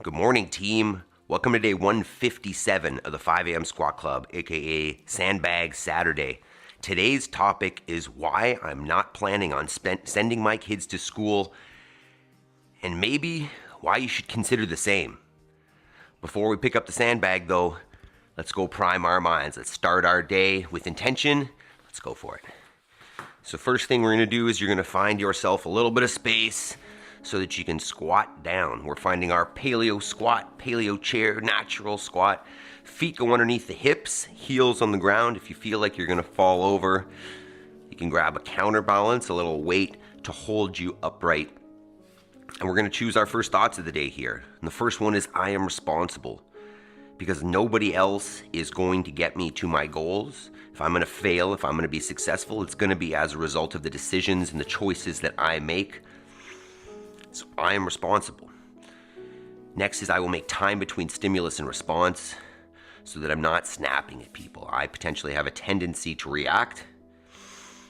Good morning, team. Welcome to day 157 of the 5 a.m. Squat Club, aka Sandbag Saturday. Today's topic is why I'm not planning on sending my kids to school, and maybe why you should consider the same. Before we pick up the sandbag, though, let's go prime our minds. Let's start our day with intention. Let's go for it. So first thing we're going to do is you're going to find yourself a little bit of space so that you can squat down. We're finding our paleo squat, paleo chair, natural squat. Feet go underneath the hips, heels on the ground. If you feel like you're gonna fall over, you can grab a counterbalance, a little weight to hold you upright. And we're gonna choose our first thoughts of the day here. And the first one is, I am responsible. Because nobody else is going to get me to my goals. If I'm gonna fail, if I'm gonna be successful, it's gonna be as a result of the decisions and the choices that I make. So I am responsible. Next is I will make time between stimulus and response so that I'm not snapping at people. I potentially have a tendency to react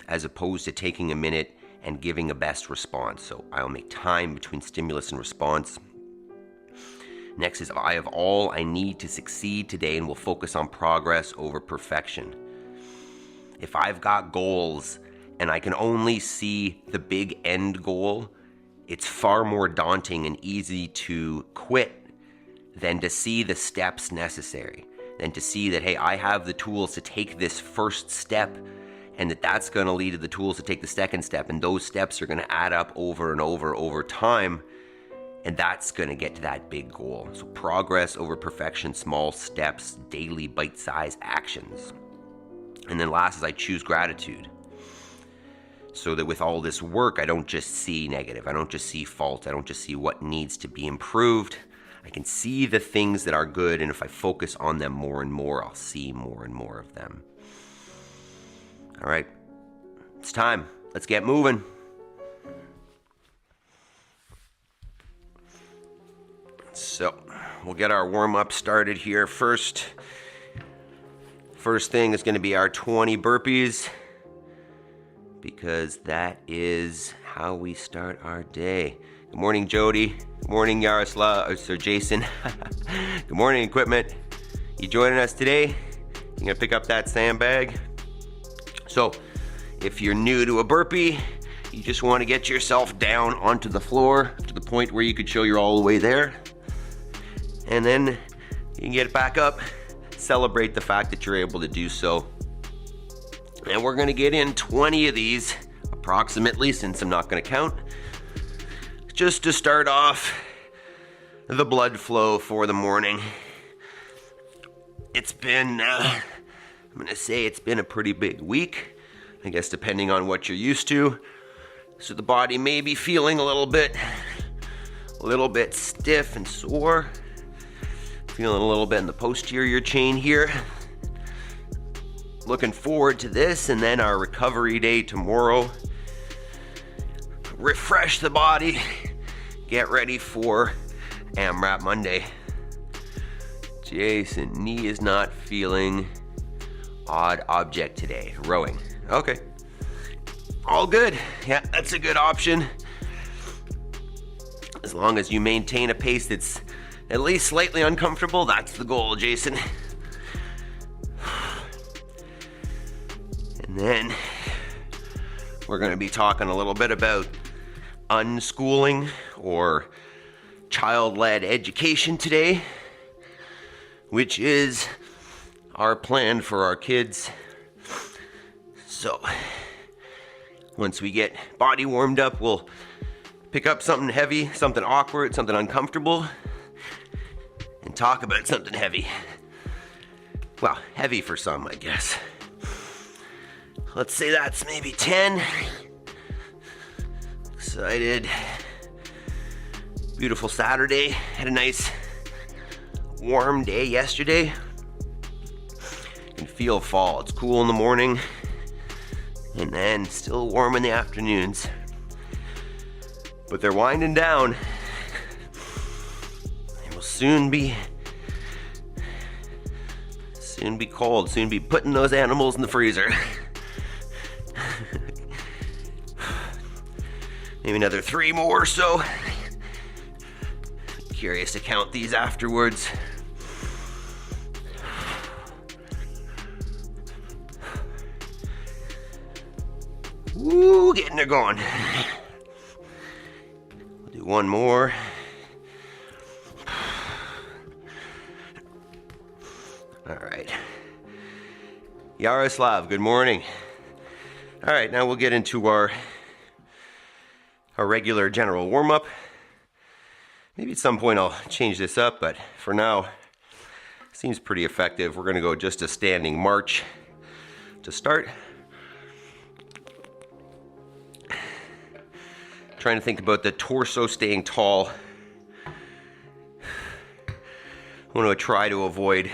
as opposed to taking a minute and giving a best response. So I'll make time between stimulus and response. Next is I have all I need to succeed today and will focus on progress over perfection. If I've got goals and I can only see the big end goal, it's far more daunting and easy to quit than to see the steps necessary, than to see that, hey, I have the tools to take this first step and that's going to lead to the tools to take the second step. And those steps are going to add up over and over time. And that's going to get to that big goal. So progress over perfection, small steps, daily bite-sized actions. And then last is I choose gratitude. So that with all this work, I don't just see negative. I don't just see fault. I don't just see what needs to be improved. I can see the things that are good, and if I focus on them more and more, I'll see more and more of them. All right, it's time. Let's get moving. So we'll get our warm-up started here first. First thing is going to be our 20 burpees, because that is how we start our day. Good morning, Jody. Good morning, Yaroslav, Sir Jason. Good morning, equipment. You joining us today? You're gonna pick up that sandbag. So, if you're new to a burpee, you just wanna get yourself down onto the floor to the point where you could show you're all the way there. And then you can get it back up, celebrate the fact that you're able to do so. And we're gonna get in 20 of these, approximately, since I'm not gonna count, just to start off the blood flow for the morning. It's been, I'm gonna say it's been a pretty big week, I guess depending on what you're used to. So the body may be feeling a little bit stiff and sore. Feeling a little bit in the posterior chain here. Looking forward to this, and then our recovery day tomorrow. Refresh the body, get ready for AMRAP Monday. Jason, knee is not feeling odd object today. Rowing, okay. All good, yeah, that's a good option. As long as you maintain a pace that's at least slightly uncomfortable, that's the goal, Jason. And then we're going to be talking a little bit about unschooling or child-led education today, which is our plan for our kids. So once we get body warmed up, we'll pick up something heavy, something awkward, something uncomfortable, and talk about something heavy. Well, heavy for some, I guess. Let's say that's maybe 10. Excited. Beautiful Saturday. Had a nice warm day yesterday. You can feel fall. It's cool in the morning and then still warm in the afternoons. But they're winding down. It will soon be cold. Soon be putting those animals in the freezer. Maybe another 3 more or so. Curious to count these afterwards. Woo, getting it going. We'll do one more. All right. Yaroslav, good morning. All right, now we'll get into our regular general warm-up. Maybe at some point I'll change this up, but for now, seems pretty effective. We're gonna go just a standing march to start. Trying to think about the torso staying tall. I want to try to avoid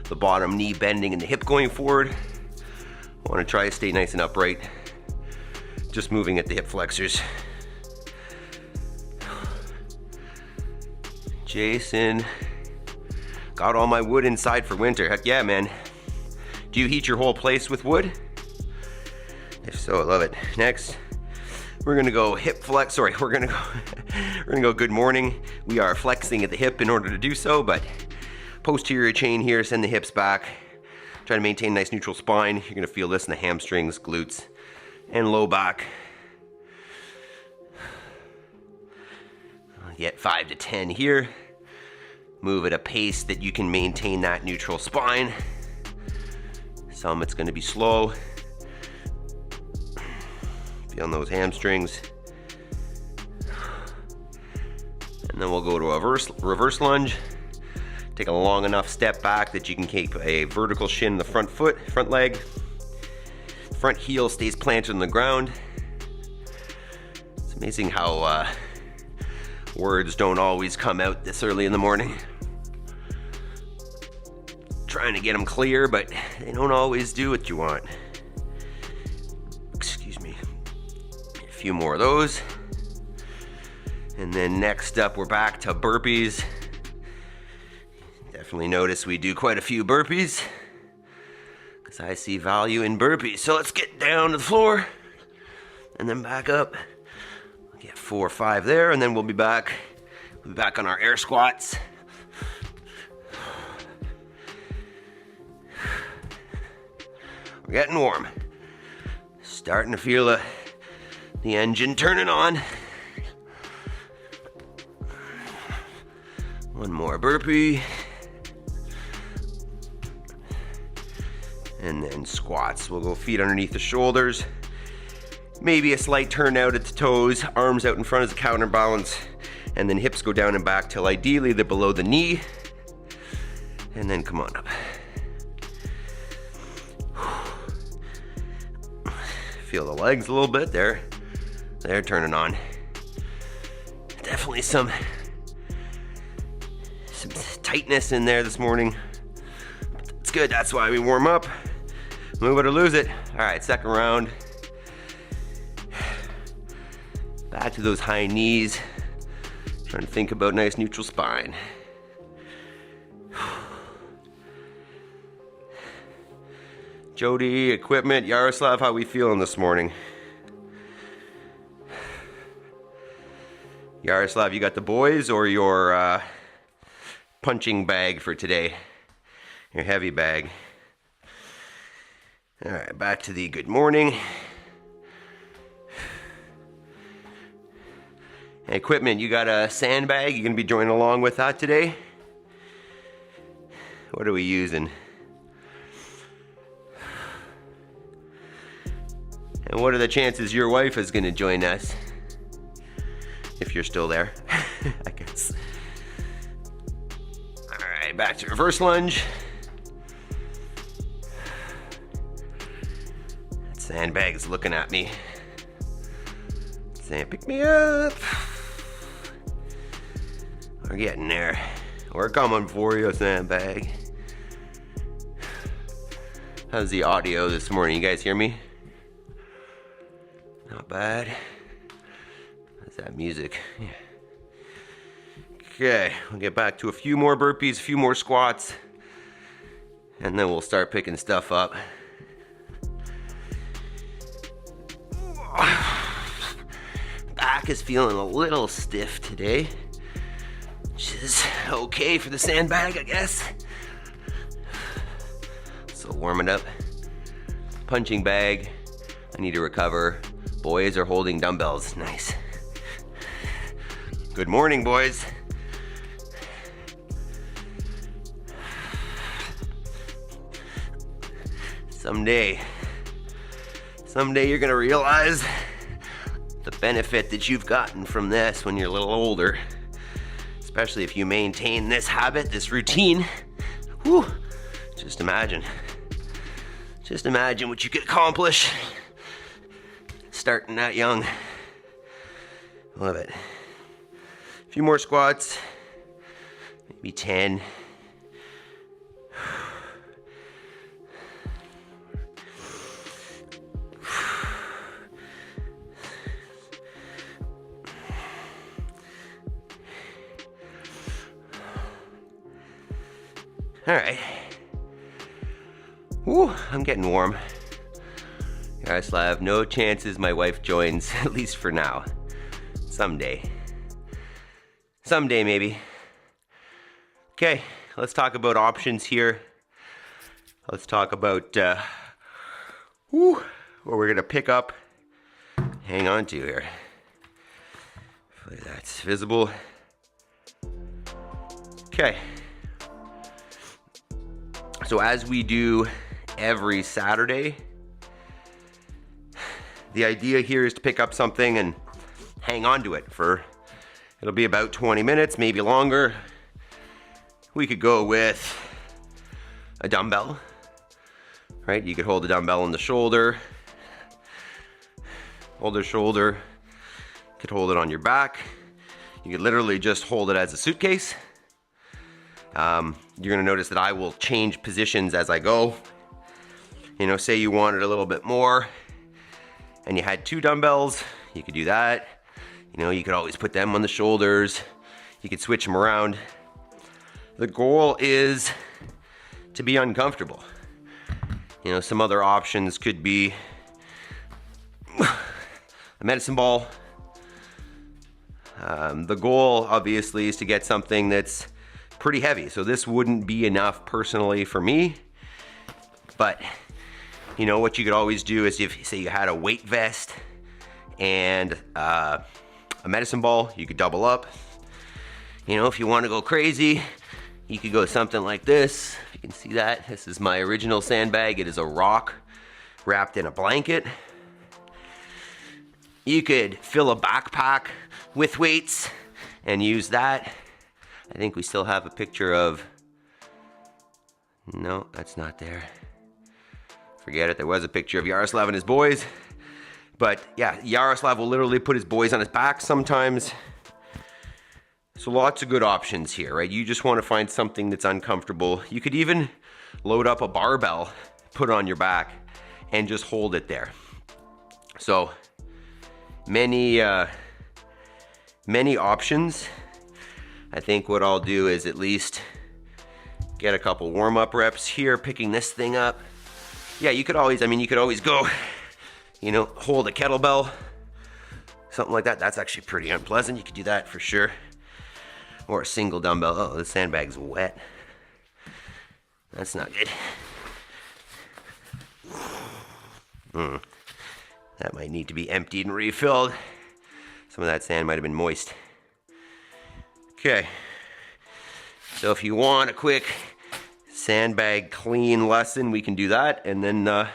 the bottom knee bending and the hip going forward. I want to try to stay nice and upright. Just moving at the hip flexors. Jason, got all my wood inside for winter. Heck yeah, man. Do you heat your whole place with wood? If so, I love it. Next, we're gonna go hip flex. Sorry, we're gonna go good morning. We are flexing at the hip in order to do so, but posterior chain here, send the hips back. Try to maintain a nice neutral spine. You're gonna feel this in the hamstrings, glutes, and low back. Get 5 to 10 here. Move at a pace that you can maintain that neutral spine. Some it's gonna be slow. Feeling those hamstrings. And then we'll go to a reverse lunge. Take a long enough step back that you can keep a vertical shin in the front foot, front leg. Front heel stays planted on the ground. It's amazing how words don't always come out this early in the morning. Trying to get them clear, but they don't always do what you want. Excuse me. A few more of those. And then next up, we're back to burpees. Definitely notice we do quite a few burpees because I see value in burpees. So let's get down to the floor and then back up. Get 4 or 5 there, and then we'll be back. We'll be back on our air squats. We're getting warm. Starting to feel the engine turning on. One more burpee. And then squats. We'll go feet underneath the shoulders. Maybe a slight turn out at the toes, arms out in front as a counterbalance, and then hips go down and back till ideally they're below the knee. And then come on up. Feel the legs a little bit there. They're turning on. Definitely some tightness in there this morning. It's good, that's why we warm up. Move it or lose it. All right, second round. Back to those high knees. Trying to think about nice neutral spine. Jody, equipment, Yaroslav, how we feeling this morning? Yaroslav, you got the boys or your punching bag for today? Your heavy bag. All right, back to the good morning. Equipment, you got a sandbag? You gonna be joining along with that today? What are we using? And what are the chances your wife is gonna join us? If you're still there, I guess. All right, back to reverse lunge. That sandbag is looking at me. Saying, pick me up. We're getting there. We're coming for you, sandbag. How's the audio this morning? You guys hear me? Not bad. How's that music? Yeah. Okay, we'll get back to a few more burpees, a few more squats, and then we'll start picking stuff up. Back is feeling a little stiff today. which is okay for the sandbag, I guess. So warm it up. Punching bag, I need to recover. Boys are holding dumbbells, nice. Good morning, boys. Someday you're gonna realize the benefit that you've gotten from this when you're a little older, especially if you maintain this habit, this routine. Whew, just imagine what you could accomplish starting that young. Love it. A few more squats, maybe 10. All right. Whew, I'm getting warm. Yaroslav, no chances my wife joins, at least for now. Someday. Someday, maybe. Okay, let's talk about options here. Let's talk about what we're gonna pick up, hang on to here. Hopefully that's visible. Okay. So as we do every Saturday, the idea here is to pick up something and hang on to it for, it'll be about 20 minutes, maybe longer. We could go with a dumbbell, right? You could hold the dumbbell on the shoulder, hold the shoulder, you could hold it on your back. You could literally just hold it as a suitcase. You're gonna notice that I will change positions as I go. You know, say you wanted a little bit more and you had 2 dumbbells, you could do that. You know, you could always put them on the shoulders. You could switch them around. The goal is to be uncomfortable. You know, some other options could be a medicine ball. The goal obviously is to get something that's pretty heavy. So this wouldn't be enough personally for me, but you know what you could always do is if say you had a weight vest and a medicine ball, you could double up. You know, if you want to go crazy, you could go something like this. If you can see that, this is my original sandbag. It is a rock wrapped in a blanket. You could fill a backpack with weights and use that. I think we still have a picture of, no, that's not there. Forget it, there was a picture of Yaroslav and his boys. But yeah, Yaroslav will literally put his boys on his back sometimes. So lots of good options here, right? You just want to find something that's uncomfortable. You could even load up a barbell, put it on your back, and just hold it there. So many options. I think what I'll do is at least get a couple warm-up reps here, picking this thing up. Yeah, you could always, you could always go, you know, hold a kettlebell, something like that. That's actually pretty unpleasant. You could do that for sure. Or a single dumbbell. Oh, the sandbag's wet. That's not good. That might need to be emptied and refilled. Some of that sand might have been moist. Okay, so if you want a quick sandbag clean lesson, we can do that, and then we're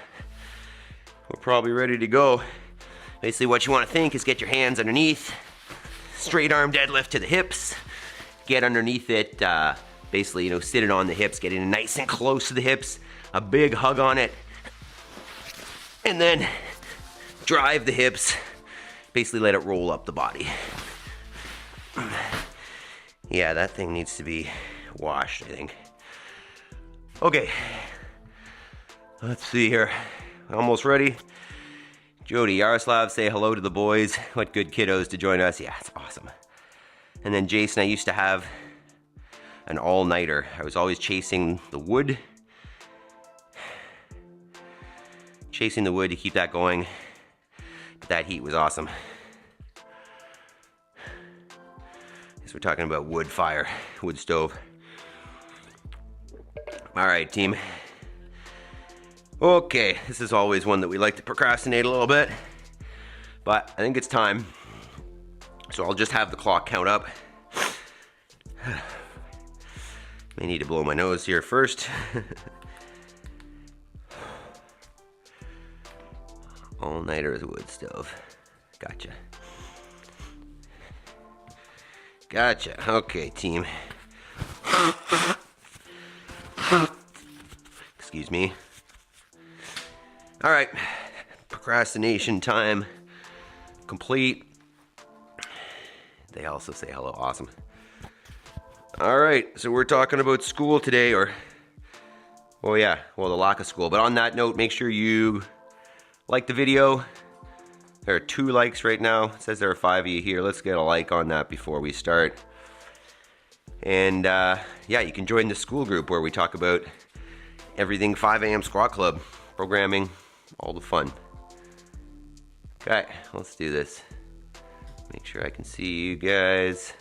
probably ready to go. Basically what you want to think is get your hands underneath, straight arm deadlift to the hips, get underneath it, basically, you know, sit it on the hips, get it nice and close to the hips, a big hug on it, and then drive the hips, basically let it roll up the body. Yeah, that thing needs to be washed, I think. Okay, let's see here. Almost ready. Jody, Yaroslav, say hello to the boys. What good kiddos to join us. Yeah, it's awesome. And then Jason, I used to have an all-nighter. I was always chasing the wood. Chasing the wood to keep that going. But that heat was awesome. So we're talking about wood fire, wood stove. All right, team. Okay, this is always one that we like to procrastinate a little bit, but I think it's time. So I'll just have the clock count up. May need to blow my nose here first. All-nighter is a wood stove. Gotcha. Gotcha. Okay, team. Excuse me. All right. Procrastination time complete. They also say hello. Awesome. All right. So we're talking about school today, or, oh yeah, well, the lack of school. But on that note, make sure you like the video. There are 2 likes right now. It says there are 5 of you here. Let's get a like on that before we start. And yeah, you can join the school group where we talk about everything 5 a.m. squat club, programming, all the fun. Okay, let's do this. Make sure I can see you guys.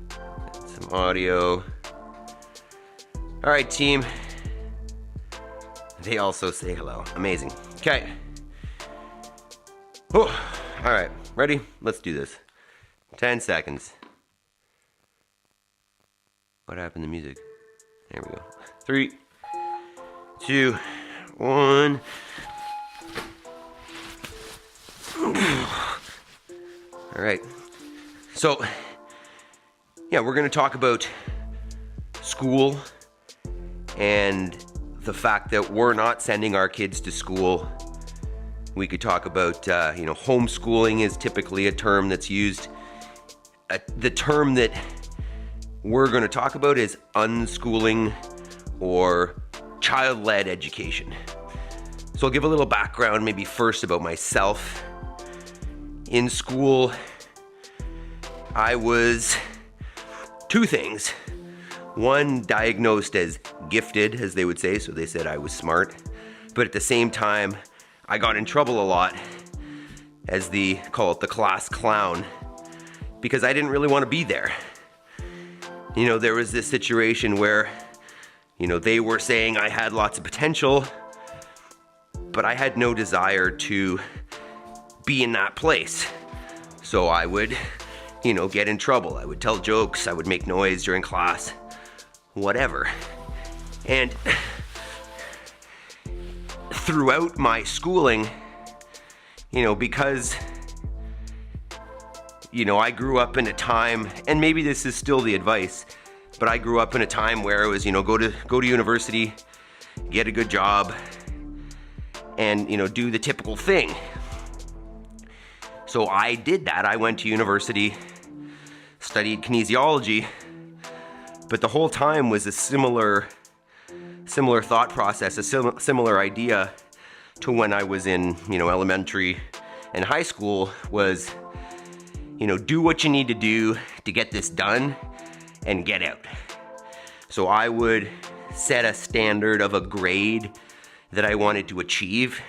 Get some audio. All right, team. They also say hello. Amazing. Okay. Oh, all right, ready? Let's do this. 10 seconds. What happened to music? There we go. 3, 2, 1. All right. So, yeah, we're going to talk about school and the fact that we're not sending our kids to school. We could talk about, homeschooling is typically a term that's used. The term that we're going to talk about is unschooling or child-led education. So I'll give a little background maybe first about myself. In school, I was 2 things. One, diagnosed as gifted, as they would say, so they said I was smart. But at the same time, I got in trouble a lot as call it the class clown, because I didn't really want to be there. There was this situation where, they were saying I had lots of potential, but I had no desire to be in that place. So I would, get in trouble. I would tell jokes, I would make noise during class, whatever. And throughout my schooling, because, I grew up in a time, and maybe this is still the advice, but I grew up in a time where it was, go to university, get a good job, and, do the typical thing. So I did that. I went to university, studied kinesiology, but the whole time was a similar thought process, a similar idea to when I was in, elementary and high school was, do what you need to do to get this done and get out. So I would set a standard of a grade that I wanted to achieve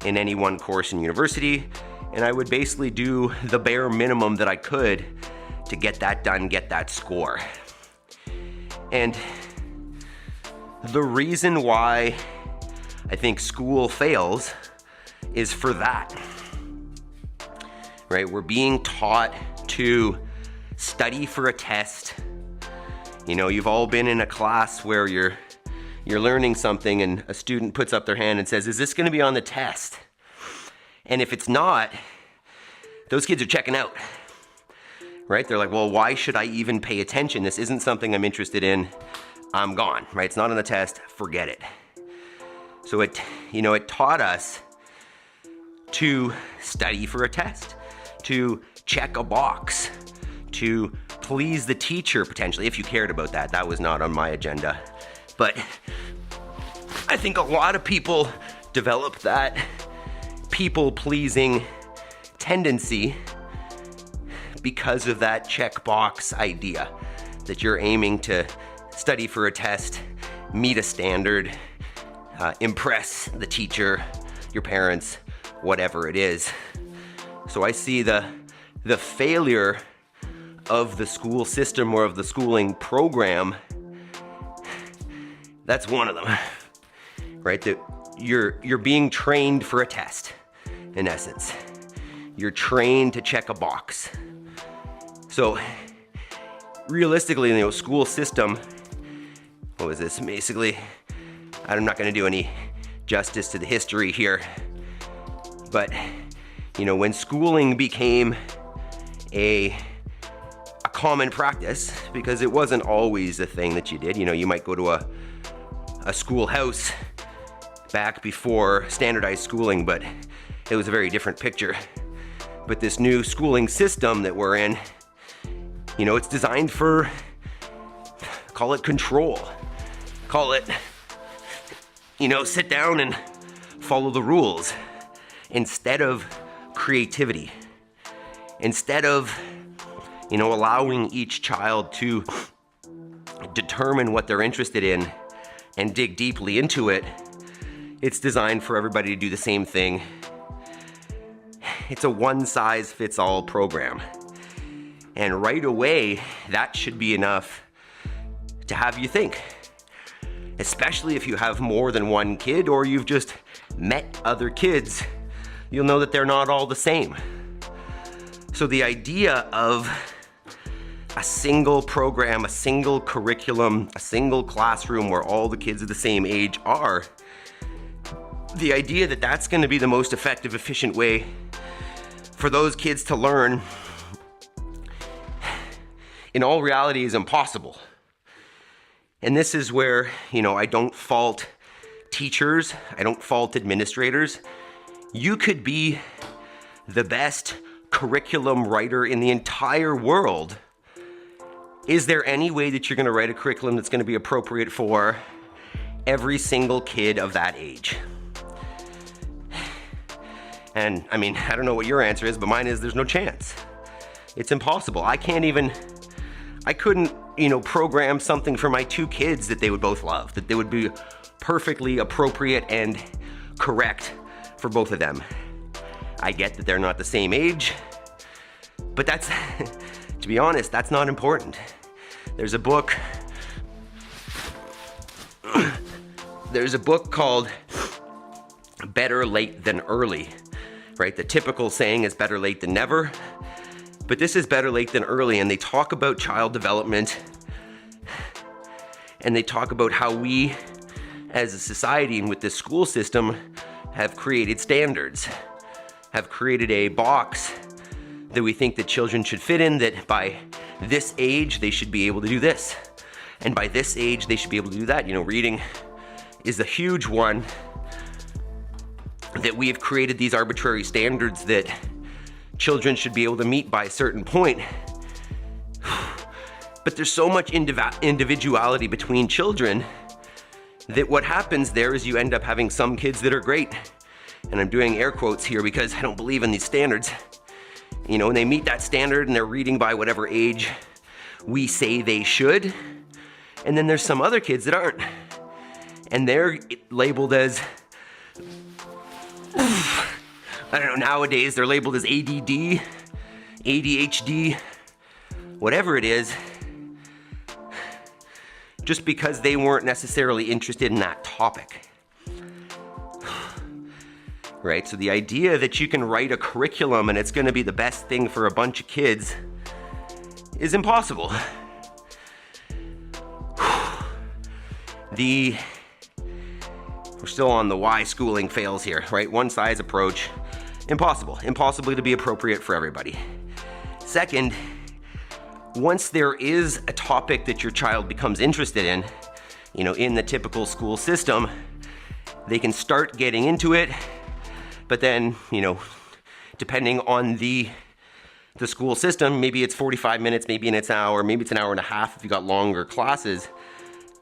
in any one course in university, and I would basically do the bare minimum that I could to get that done, get that score. And the reason why I think school fails is for that, right? We're being taught to study for a test. You've all been in a class where you're learning something and a student puts up their hand and says, is this going to be on the test? And if it's not, those kids are checking out, right? They're like, well, why should I even pay attention? This isn't something I'm interested in. I'm gone, right? It's not on the test, forget it. So it taught us to study for a test, to check a box, to please the teacher potentially, if you cared about that. That was not on my agenda. But I think a lot of people develop that people-pleasing tendency because of that checkbox idea that you're aiming to study for a test, meet a standard, impress the teacher, your parents, whatever it is. So I see the failure of the school system or of the schooling program, that's one of them, right? That you're being trained for a test, in essence. You're trained to check a box. So realistically, school system, what was this? Basically, I'm not gonna do any justice to the history here, but when schooling became a common practice, because it wasn't always a thing that you did. You might go to a schoolhouse back before standardized schooling, but it was a very different picture. But this new schooling system that we're in, it's designed for, call it control, call it, sit down and follow the rules, instead of creativity, instead of allowing each child to determine what they're interested in and dig deeply into it. It's designed for everybody to do the same thing. It's a one-size-fits-all program. And right away, that should be enough to have you think. Especially if you have more than one kid, or you've just met other kids, you'll know that they're not all the same. So the idea of a single program, a single curriculum, a single classroom where all the kids of the same age are, the idea that that's going to be the most effective, efficient way for those kids to learn, in all reality, is impossible. And this is where, I don't fault teachers, I don't fault administrators. You could be the best curriculum writer in the entire world. Is there any way that you're going to write a curriculum that's going to be appropriate for every single kid of that age? And I don't know what your answer is, but mine is there's no chance. It's impossible. I couldn't, program something for my two kids that they would both love, that they would be perfectly appropriate and correct for both of them. I get that they're not the same age, but that's, to be honest, that's not important. There's a book called Better Late Than Early, right? The typical saying is better late than never, but this is better late than early, and they talk about child development, and they talk about how we, as a society and with this school system, have created standards, have created a box that we think that children should fit in, that by this age they should be able to do this, and by this age they should be able to do that. Reading is a huge one, that we have created these arbitrary standards that children should be able to meet by a certain point. But there's so much individuality between children that what happens there is you end up having some kids that are great, and I'm doing air quotes here because I don't believe in these standards, and they meet that standard and they're reading by whatever age we say they should, and then there's some other kids that aren't, and they're labeled as, nowadays they're labeled as ADD, ADHD, whatever it is, just because they weren't necessarily interested in that topic. Right? So the idea that you can write a curriculum and it's going to be the best thing for a bunch of kids is impossible. We're still on the why schooling fails here, right? One size approach, impossibly to be appropriate for everybody. Second, once there is a topic that your child becomes interested in, in the typical school system, they can start getting into it, but then, depending on the school system, maybe it's 45 minutes, maybe it's an hour, maybe it's an hour and a half if you got longer classes,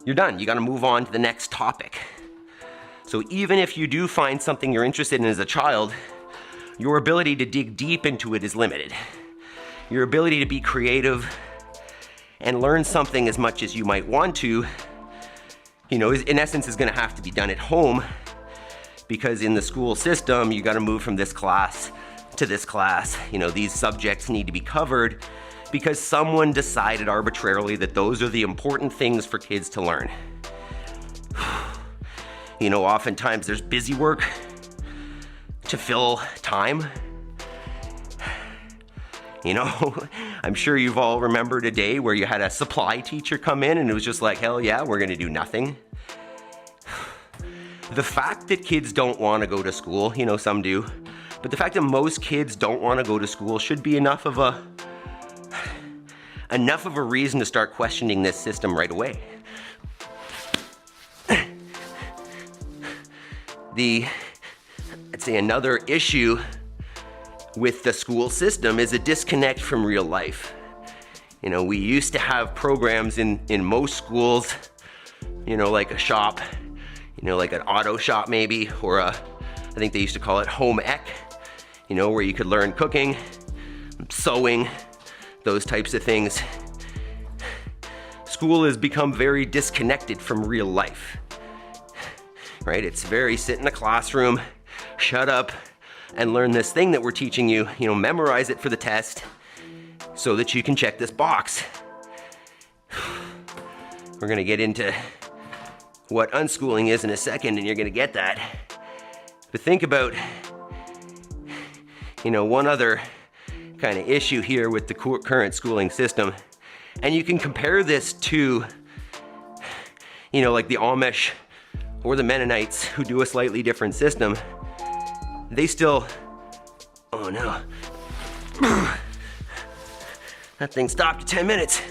you're done. You got to move on to the next topic. So even if you do find something you're interested in as a child, your ability to dig deep into it is limited. Your ability to be creative and learn something as much as you might want to, in essence is going to have to be done at home, because in the school system, you got to move from this class to this class. These subjects need to be covered because someone decided arbitrarily that those are the important things for kids to learn. You know, oftentimes there's busy work to fill time. You know, I'm sure you've all remembered a day where you had a supply teacher come in and it was just like, hell yeah, we're gonna do nothing. The fact that kids don't wanna go to school, you know, some do, but the fact that most kids don't wanna go to school should be enough of a reason to start questioning this system right away. I'd say another issue with the school system is a disconnect from real life. You know, we used to have programs in most schools, you know, like a shop, you know, like an auto shop maybe, or I think they used to call it home ec, you know, where you could learn cooking, sewing, those types of things. School has become very disconnected from real life, right? It's very sit in a classroom, shut up, and learn this thing that we're teaching you, you know, memorize it for the test so that you can check this box. We're gonna get into what unschooling is in a second, and you're gonna get that. But think about, you know, one other kind of issue here with the current schooling system. And you can compare this to, you know, like the Amish or the Mennonites who do a slightly different system. They still, oh no. That thing stopped at 10 minutes.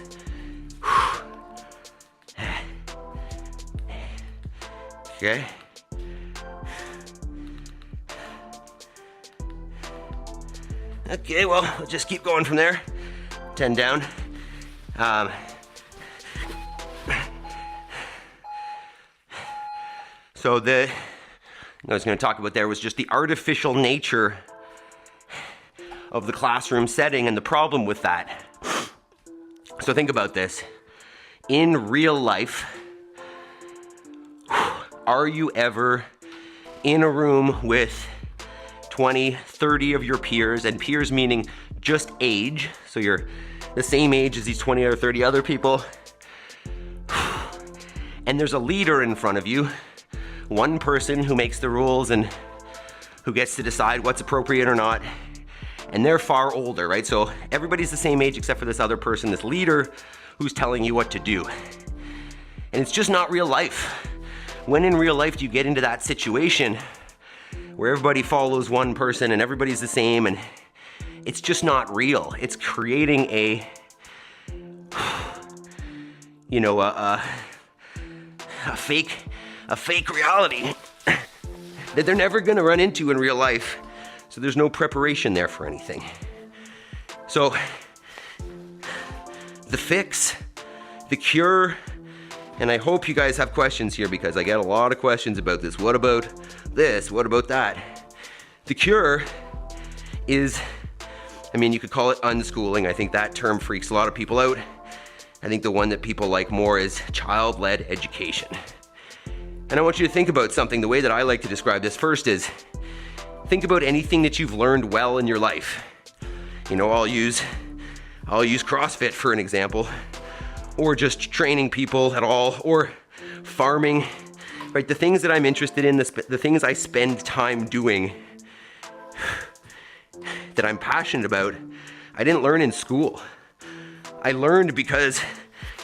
Okay. Okay, well, we'll just keep going from there. 10 down. So I was going to talk about there was just the artificial nature of the classroom setting and the problem with that. So think about this. In real life, are you ever in a room with 20, 30 of your peers, and peers meaning just age, so you're the same age as these 20 or 30 other people, and there's a leader in front of you, one person who makes the rules and who gets to decide what's appropriate or not, and they're far older, right? So everybody's the same age except for this other person, this leader, who's telling you what to do. And it's just not real life. When in real life do you get into that situation where everybody follows one person and everybody's the same, and it's just not real? It's creating a, you know, a fake reality that they're never gonna run into in real life. So there's no preparation there for anything. So the fix, the cure, and I hope you guys have questions here because I get a lot of questions about this. What about this? What about that? The cure is, I mean, you could call it unschooling. I think that term freaks a lot of people out. I think the one that people like more is child-led education. And I want you to think about something. The way that I like to describe this first is, think about anything that you've learned well in your life. You know, I'll use CrossFit for an example, or just training people at all, or farming, right? The things that I'm interested in, the things I spend time doing that I'm passionate about, I didn't learn in school. I learned because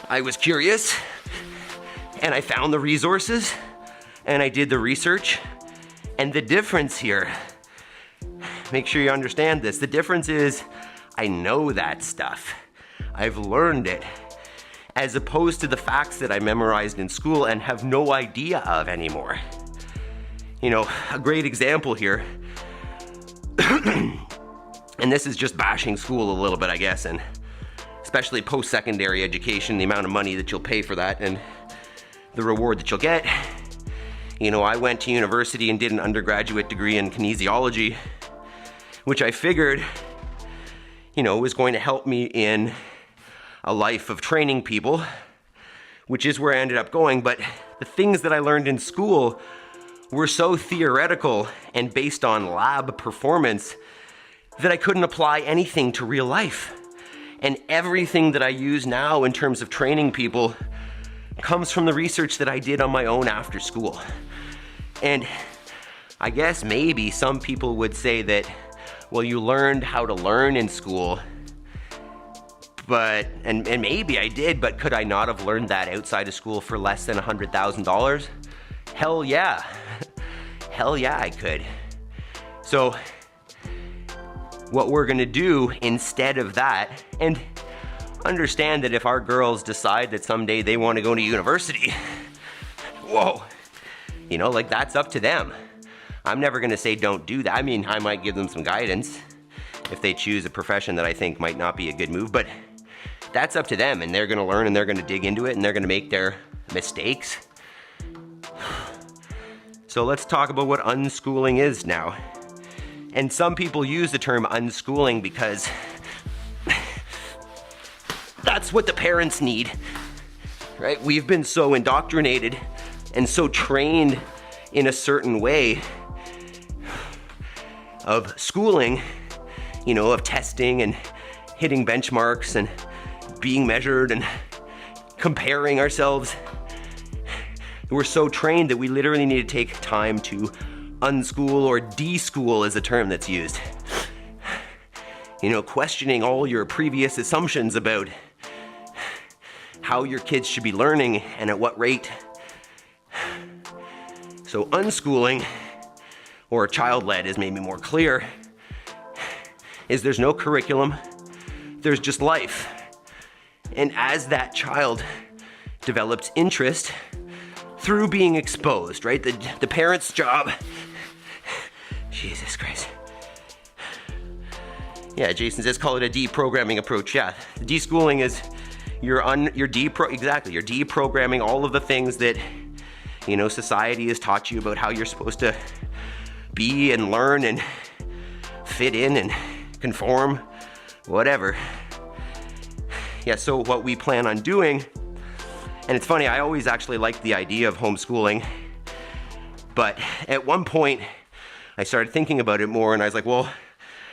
I was curious and I found the resources and I did the research. And the difference here, make sure you understand this, the difference is I know that stuff. I've learned it, as opposed to the facts that I memorized in school and have no idea of anymore. You know, a great example here, and this is just bashing school a little bit, I guess, and especially post-secondary education, the amount of money that you'll pay for that and the reward that you'll get. You know, I went to university and did an undergraduate degree in kinesiology, which I figured, you know, was going to help me in a life of training people, which is where I ended up going. But the things that I learned in school were so theoretical and based on lab performance that I couldn't apply anything to real life. And everything that I use now in terms of training people comes from the research that I did on my own after school. And I guess maybe some people would say that, well, you learned how to learn in school, but, and maybe I did, but could I not have learned that outside of school for less than $100,000? Hell yeah. Hell yeah, I could. So what we're gonna do instead of that, and understand that if our girls decide that someday they wanna go to university, whoa, you know, like that's up to them. I'm never gonna say don't do that. I mean, I might give them some guidance if they choose a profession that I think might not be a good move, but that's up to them, and they're gonna learn and they're gonna dig into it and they're gonna make their mistakes. So let's talk about what unschooling is now. And some people use the term unschooling because that's what the parents need, right? We've been so indoctrinated and so trained in a certain way of schooling, you know, of testing and hitting benchmarks and being measured and comparing ourselves. We're so trained that we literally need to take time to unschool, or deschool is a term that's used. You know, questioning all your previous assumptions about how your kids should be learning and at what rate. So unschooling, or child-led is maybe more clear, is there's no curriculum, there's just life. And as that child develops interest through being exposed, right? The parent's job, Jesus Christ. Yeah, Jason says call it a deprogramming approach. Yeah, deschooling is you're deprogramming all of the things that, you know, society has taught you about how you're supposed to be and learn and fit in and conform, whatever. Yeah, so what we plan on doing, and it's funny, I always actually liked the idea of homeschooling, but at one point I started thinking about it more and I was like, well,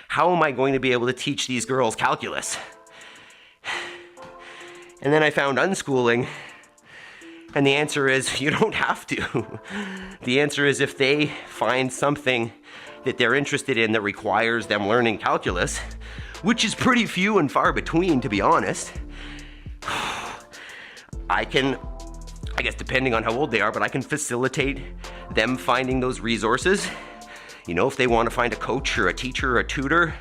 how am I going to be able to teach these girls calculus? And then I found unschooling, and the answer is you don't have to. The answer is if they find something that they're interested in that requires them learning calculus, which is pretty few and far between, to be honest, I guess depending on how old they are, but I can facilitate them finding those resources. You know, if they want to find a coach or a teacher or a tutor,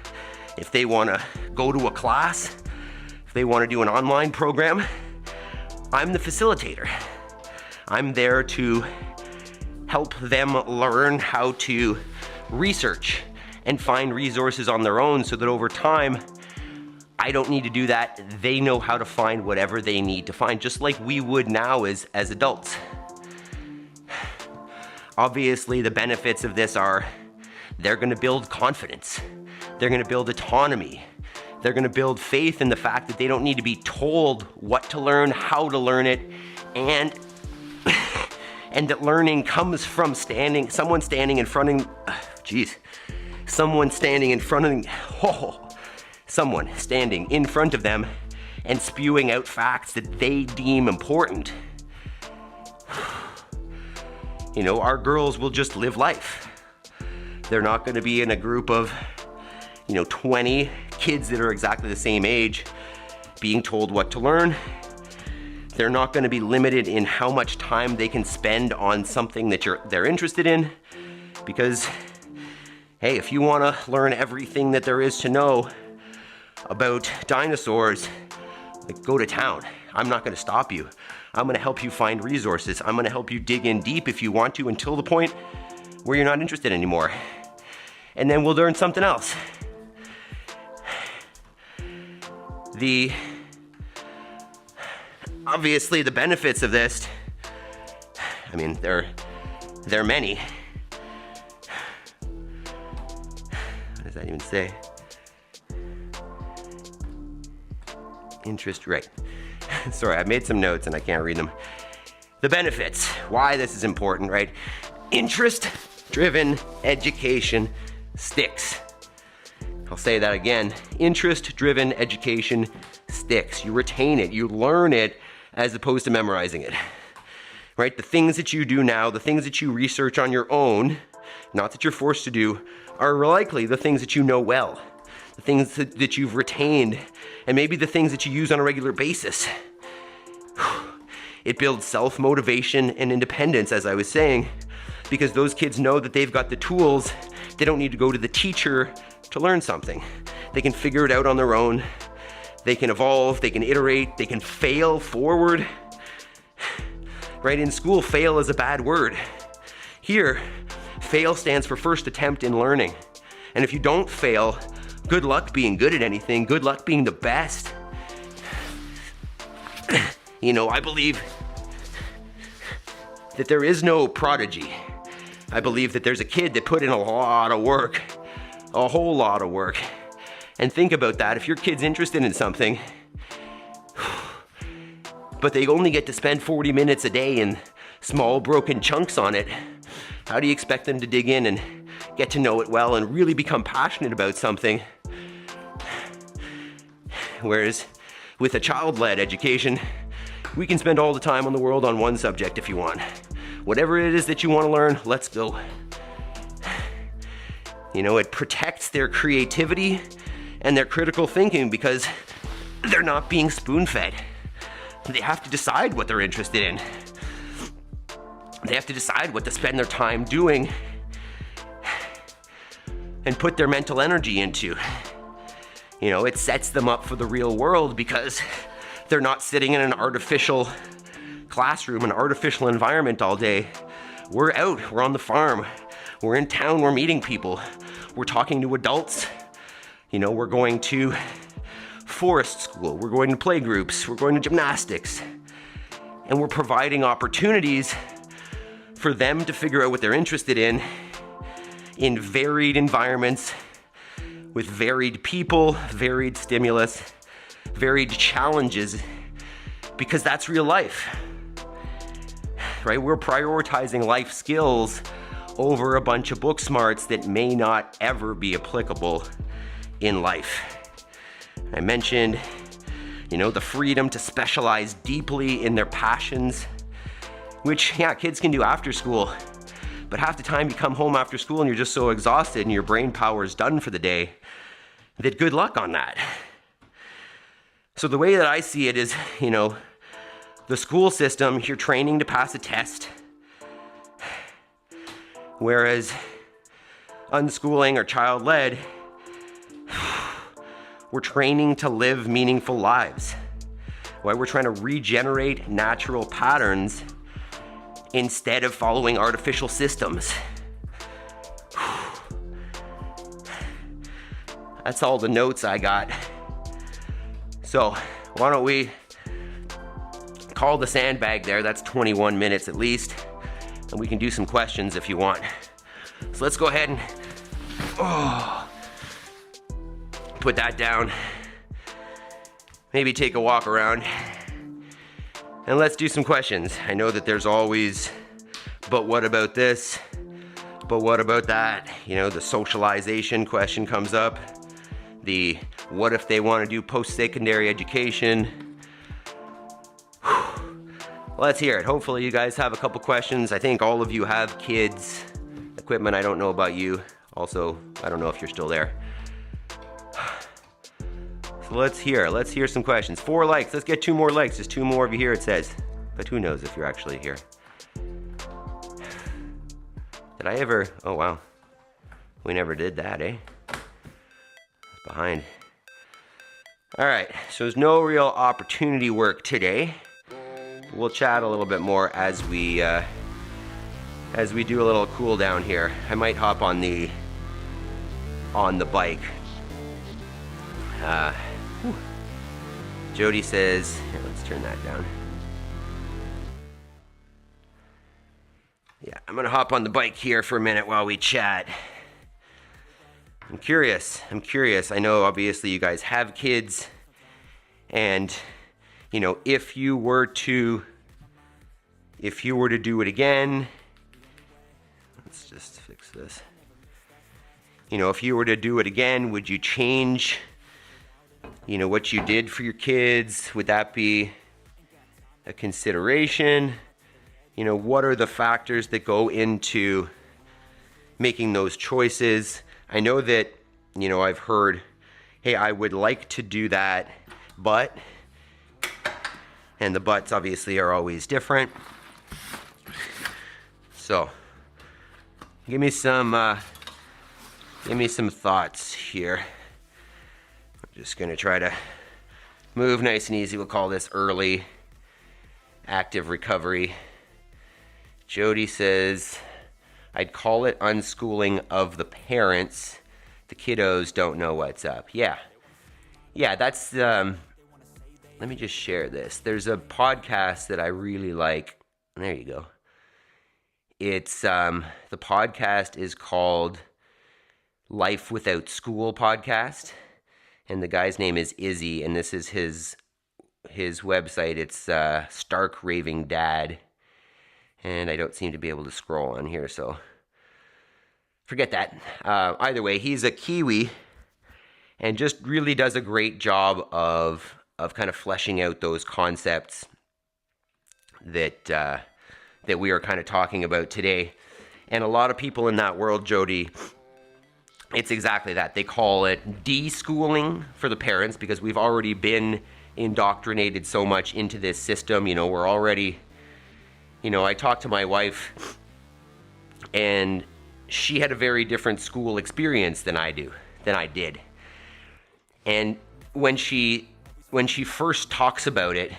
if they want to go to a class, if they want to do an online program, I'm the facilitator. I'm there to help them learn how to research and find resources on their own so that over time, I don't need to do that. They know how to find whatever they need to find, just like we would now as adults. Obviously, the benefits of this are they're gonna build confidence. They're gonna build autonomy. They're gonna build faith in the fact that they don't need to be told what to learn, how to learn it, and that learning comes from someone standing in front of them and spewing out facts that they deem important. You know, our girls will just live life. They're not gonna be in a group of, 20 kids that are exactly the same age being told what to learn. They're not gonna be limited in how much time they can spend on something that they're interested in, because, hey, if you wanna learn everything that there is to know about dinosaurs, like, go to town. I'm not gonna stop you. I'm gonna help you find resources. I'm gonna help you dig in deep if you want to, until the point where you're not interested anymore. And then we'll learn something else. Obviously the benefits of this, I mean, there are many. What does that even say? Interest rate. Sorry, I made some notes and I can't read them. The benefits, why this is important, right? Interest-driven education sticks. I'll say that again. Interest-driven education sticks. You retain it, you learn it as opposed to memorizing it, right? The things that you do now, the things that you research on your own, not that you're forced to do, are likely the things that you know well, the things that you've retained, and maybe the things that you use on a regular basis. It builds self-motivation and independence, as I was saying, because those kids know that they've got the tools. They don't need to go to the teacher to learn something. They can figure it out on their own. They can evolve, they can iterate, they can fail forward. Right, in school, fail is a bad word. Here, fail stands for first attempt in learning. And if you don't fail, good luck being good at anything, good luck being the best. You know, I believe that there is no prodigy. I believe that there's a kid that put in a lot of work, a whole lot of work. And think about that. If your kid's interested in something, but they only get to spend 40 minutes a day in small broken chunks on it, how do you expect them to dig in and get to know it well and really become passionate about something? Whereas with a child-led education, we can spend all the time on the world on one subject if you want. Whatever it is that you want to learn, let's go. You know, it protects their creativity and their critical thinking because they're not being spoon-fed. They have to decide what they're interested in. They have to decide what to spend their time doing and put their mental energy into. You know, it sets them up for the real world because they're not sitting in an artificial classroom, an artificial environment all day. We're out, we're on the farm, we're in town, we're meeting people, we're talking to adults. You know, we're going to forest school, we're going to play groups, we're going to gymnastics, and we're providing opportunities for them to figure out what they're interested in varied environments, with varied people, varied stimulus, varied challenges, because that's real life, right? We're prioritizing life skills over a bunch of book smarts that may not ever be applicable in life. I mentioned, you know, the freedom to specialize deeply in their passions, which, yeah, kids can do after school, but half the time you come home after school and you're just so exhausted and your brain power is done for the day that good luck on that. So the way that I see it is, you know, the school system, you're training to pass a test, whereas unschooling or child-led, we're training to live meaningful lives. Right? We're trying to regenerate natural patterns instead of following artificial systems. That's all the notes I got. So why don't we call the sandbag there? That's 21 minutes at least. And we can do some questions if you want. So let's go ahead and put that down. Maybe take a walk around. And let's do some questions. I know that there's always, but what about this? But what about that? You know, the socialization question comes up. The what if they want to do post-secondary education? Let's hear it. Hopefully you guys have a couple questions. I think all of you have kids. Equipment, I don't know about you. Also, I don't know if you're still there. So let's hear some questions. 4 likes, let's get 2 more likes. Just 2 more of you here, it says. But who knows if you're actually here. Did I ever, oh wow. We never did that, eh? Behind. All right, so there's no real opportunity work today. We'll chat a little bit more as we do a little cool down here. I might hop on the bike. Jody says, here, let's turn that down. Yeah, I'm gonna hop on the bike here for a minute while we chat. I'm curious. I know obviously you guys have kids, and you know, if you were to do it again, let's just fix this. if you were to do it again, would you change, what you did for your kids? Would that be a consideration? What are the factors that go into making those choices? I know that, I've heard, hey, I would like to do that, but, and the buts obviously are always different. So, give me some thoughts here. I'm just gonna try to move nice and easy. We'll call this early active recovery. Jody says, I'd call it unschooling of the parents. The kiddos don't know what's up. Yeah, that's, let me just share this. There's a podcast that I really like. There you go. It's, the podcast is called Life Without School Podcast. And the guy's name is Izzy, and this is his website. It's Stark Raving Dad. And I don't seem to be able to scroll on here, so forget that. Either way, he's a Kiwi and just really does a great job of kind of fleshing out those concepts that we are kind of talking about today. And a lot of people in that world, Jody, it's exactly that. They call it deschooling for the parents because we've already been indoctrinated so much into this system. We're already, I talked to my wife and she had a very different school experience than I did. And when she first talks about it,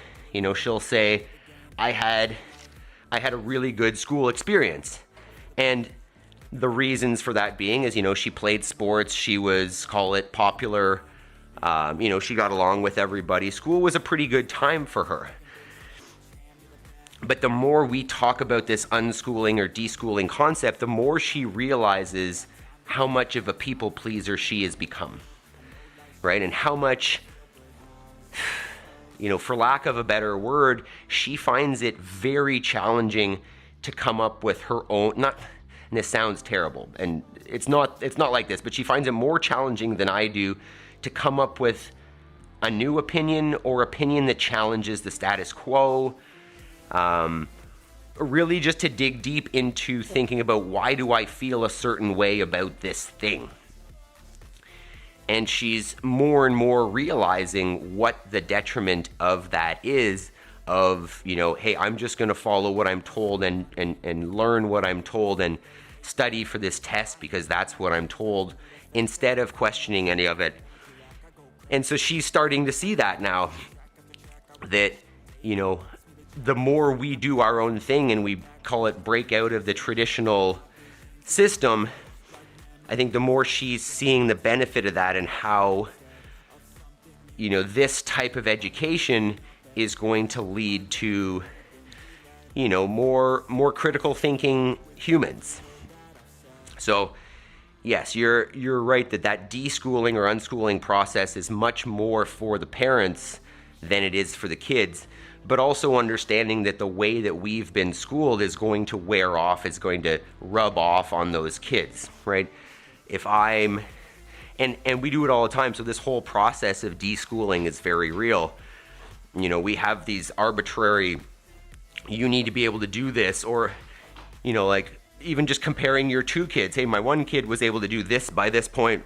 she'll say, I had a really good school experience. And the reasons for that being is, she played sports, she was, call it popular, she got along with everybody. School was a pretty good time for her. But the more we talk about this unschooling or deschooling concept, the more she realizes how much of a people pleaser she has become, right? And how much, for lack of a better word, she finds it very challenging to come up with her own, and this sounds terrible, and it's not like this, but she finds it more challenging than I do to come up with a new opinion or opinion that challenges the status quo. Really just to dig deep into thinking about why do I feel a certain way about this thing. And she's more and more realizing what the detriment of that is of, hey, I'm just going to follow what I'm told and learn what I'm told and study for this test because that's what I'm told instead of questioning any of it. And so she's starting to see that now that, the more we do our own thing and we call it break out of the traditional system, I think the more she's seeing the benefit of that and how, this type of education is going to lead to, more critical thinking humans. So, yes, you're right that deschooling or unschooling process is much more for the parents than it is for the kids. But also understanding that the way that we've been schooled is going to wear off, is going to rub off on those kids, right? And we do it all the time, so this whole process of deschooling is very real. We have these arbitrary, you need to be able to do this, or, like even just comparing your two kids. Hey, my one kid was able to do this by this point,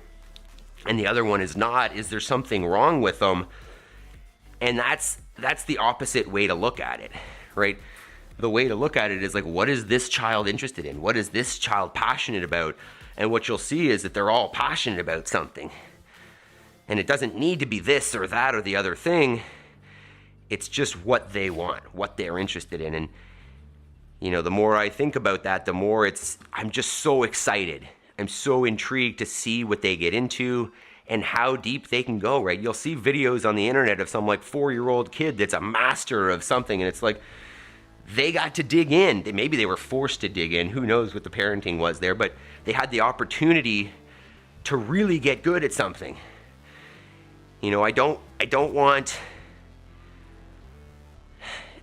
and the other one is not. Is there something wrong with them? And that's the opposite way to look at it, right? The way to look at it is like, what is this child interested in? What is this child passionate about? And what you'll see is that they're all passionate about something. And it doesn't need to be this or that or the other thing. It's just what they want, what they're interested in. And, the more I think about that, the more I'm just so excited. I'm so intrigued to see what they get into and how deep they can go, right? You'll see videos on the internet of some 4-year-old kid that's a master of something, and it's like they got to dig in. Maybe they were forced to dig in. Who knows what the parenting was there, but they had the opportunity to really get good at something. I don't want,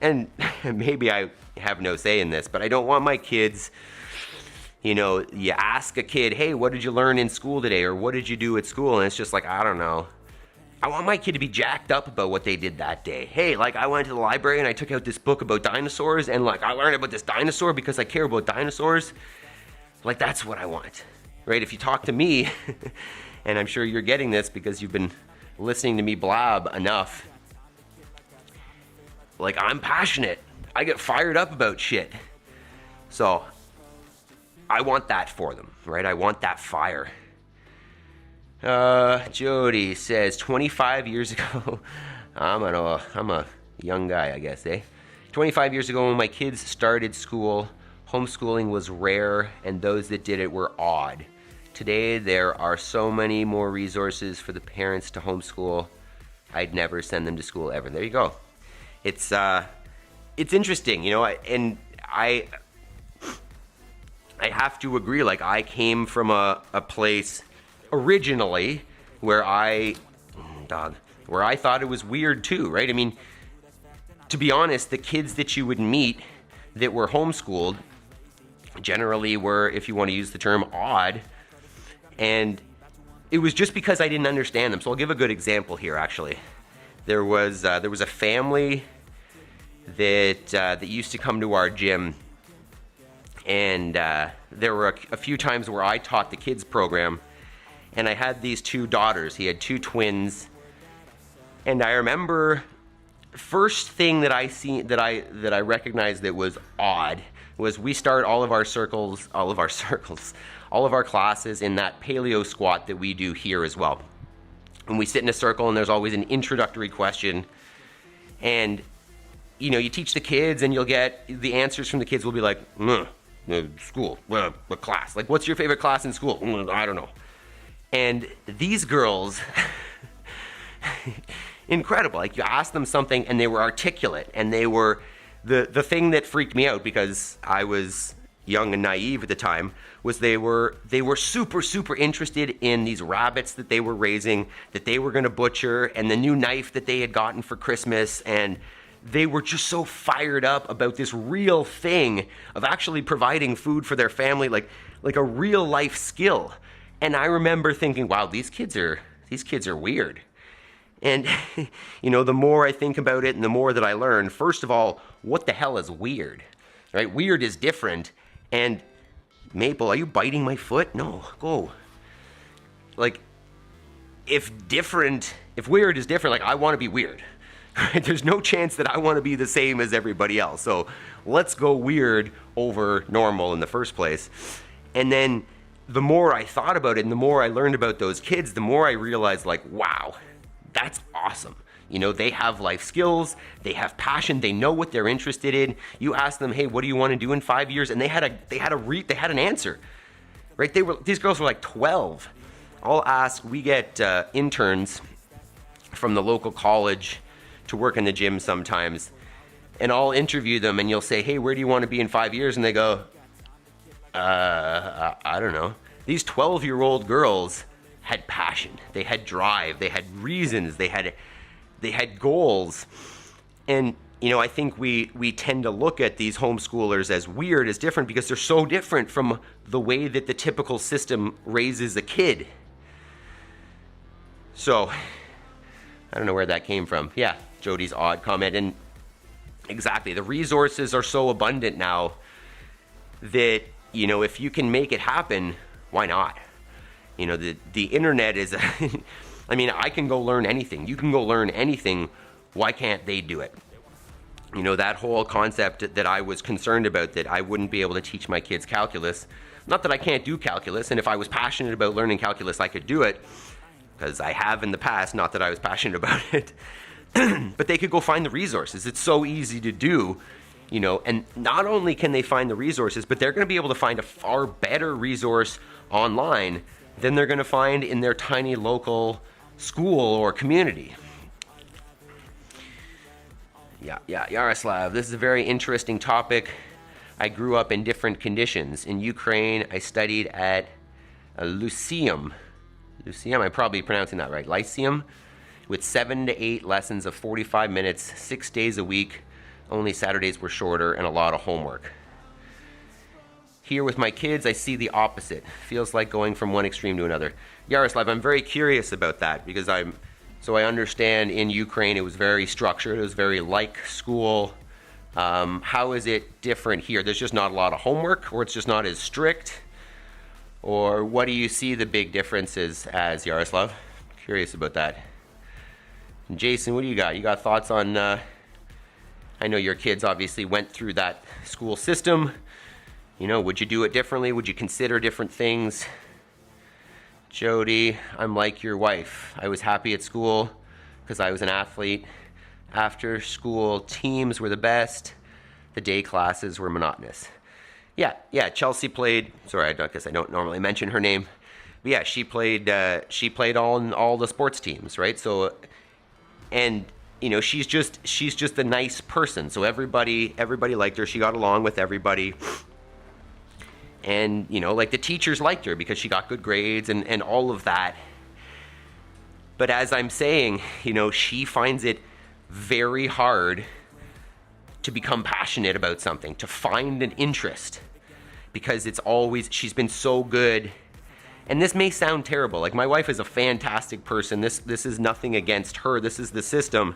and maybe I have no say in this, but I don't want my kids You ask a kid, hey, what did you learn in school today? Or what did you do at school? And it's just like, I don't know. I want my kid to be jacked up about what they did that day. Hey, like I went to the library and I took out this book about dinosaurs and like I learned about this dinosaur because I care about dinosaurs. Like that's what I want, right? If you talk to me, and I'm sure you're getting this because you've been listening to me blab enough, like I'm passionate. I get fired up about shit. So I want that for them, right? I want that fire. Jody says 25 years ago, I'm a young guy, I guess, 25 years ago when my kids started school, homeschooling was rare and those that did it were odd. Today, there are so many more resources for the parents to homeschool. I'd never send them to school ever. There you go. It's interesting, and I have to agree, like I came from a place originally where I thought it was weird too, right? I mean, to be honest, the kids that you would meet that were homeschooled generally were, if you want to use the term, odd. And it was just because I didn't understand them. So I'll give a good example here, actually. There was a family that used to come to our gym, and there were a few times where I taught the kids program, and I had these two daughters. He had two twins, and I remember first thing that I recognized that was odd was we start all of our classes in that paleo squat that we do here as well. And we sit in a circle and there's always an introductory question. And, you teach the kids and you'll get the answers from the kids will be like, school, what class? Like, what's your favorite class in school? I don't know. And these girls, incredible. Like you asked them something and they were articulate and they were, the thing that freaked me out because I was young and naive at the time was they were super, super interested in these rabbits that they were raising, that they were going to butcher, and the new knife that they had gotten for Christmas. And they were just so fired up about this real thing of actually providing food for their family, like a real life skill. And I remember thinking, wow, these kids are weird. And, the more I think about it and the more that I learn, first of all, what the hell is weird, right? Weird is different. And Maple, are you biting my foot? No, go. Like, if weird is different, like I want to be weird, right? There's no chance that I want to be the same as everybody else. So let's go weird over normal in the first place. And then the more I thought about it and the more I learned about those kids, the more I realized like, wow, that's awesome. They have life skills, they have passion, they know what they're interested in. You ask them, hey, what do you want to do in 5 years? And they had an answer, right? These girls were like 12. We get interns from the local college to work in the gym sometimes, and I'll interview them and you'll say, hey, where do you want to be in 5 years? And they go, I don't know. These 12-year-old girls had passion, they had drive, they had reasons, they had goals. And I think we tend to look at these homeschoolers as weird, as different, because they're so different from the way that the typical system raises a kid. So I don't know where that came from. Yeah, Jody's odd comment. And exactly, the resources are so abundant now that if you can make it happen, why not? The internet is, I can go learn anything. You can go learn anything. Why can't they do it? That whole concept that I was concerned about, that I wouldn't be able to teach my kids calculus. Not that I can't do calculus, and if I was passionate about learning calculus, I could do it, because I have in the past, not that I was passionate about it. But they could go find the resources. It's so easy to do. And not only can they find the resources, but they're going to be able to find a far better resource online than they're going to find in their tiny local school or community. Yeah, Yaroslav, this is a very interesting topic. I grew up in different conditions. In Ukraine, I studied at a Lyceum, I'm probably pronouncing that right, Lyceum, with 7 to 8 lessons of 45 minutes, 6 days a week. Only Saturdays were shorter and a lot of homework. Here with my kids, I see the opposite. Feels like going from one extreme to another. Yaroslav, I'm very curious about that because I understand in Ukraine it was very structured, it was very like school. How is it different here? There's just not a lot of homework, or it's just not as strict? Or what do you see the big differences as, Yaroslav? Curious about that. And Jason, what do you got? You got thoughts on, I know your kids obviously went through that school system. You know, would you do it differently? Would you consider different things? Jody, I'm like your wife. I was happy at school because I was an athlete. After school teams were the best. The day classes were monotonous. Yeah, Chelsea played, sorry, I guess I don't normally mention her name. But yeah, she played on all the sports teams, right? So, and you know, she's just a nice person. So everybody liked her. She got along with everybody. And, you know, like the teachers liked her because she got good grades and all of that. But as I'm saying, you know, she finds it very hard to become passionate about something, to find an interest, because she's been so good. And this may sound terrible. Like, my wife is a fantastic person. This is nothing against her. This is the system